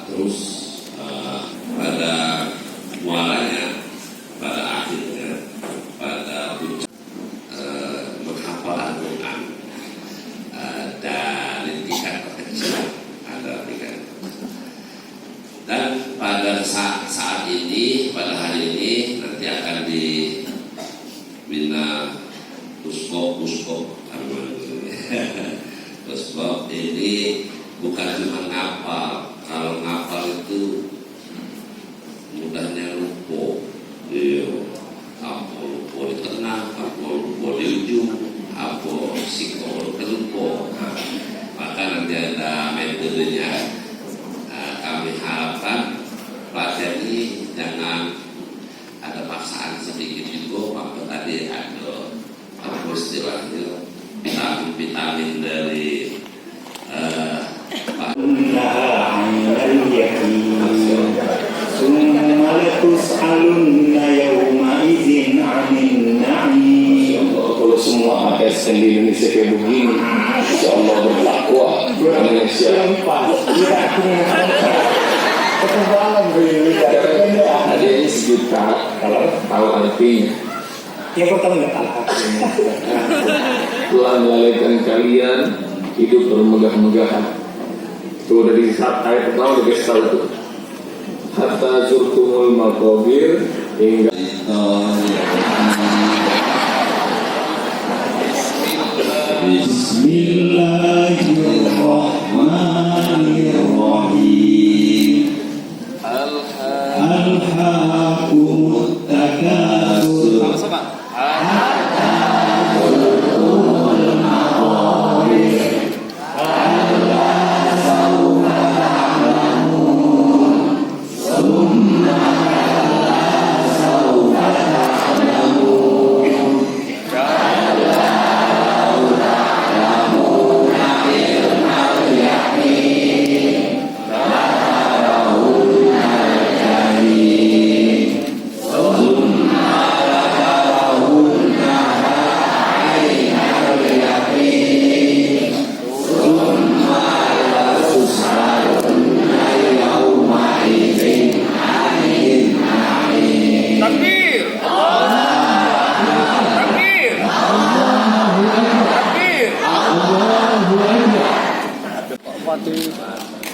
terus pada muaranya, pada akhirnya, pada puncak menghafal Al-Quran dari tingkat terkecil ada tingkat. Dan pada saat ini, pada hari ini nanti akan dibina puskop puskop ini bukan cuma ngapal. Kalau ngapal itu mudahnya lupa, apa lupa di tengah, apa lupa di ujung, apa psikolog lupa. Maka nanti ada metodenya. Kami harapkan pelajar ini jangan ada paksaan sedikit juga. Maka tadi ada apa istilahnya vitamin dari kalau semua ASN di Indonesia kayak begini, insya Allah berlaku Indonesia. Hadiahnya sejuta kalau artinya. Yang pertama nggak kalah artinya. Telah melalaikan kalian hidup bermegah-megahan. Itu dari ayat pertama udah tahu tuh. Hatta zurtumul maqabir hingga Bismillahirrahmanirrahim. Alhaakumut takatsur. Sama-sama. Fatih.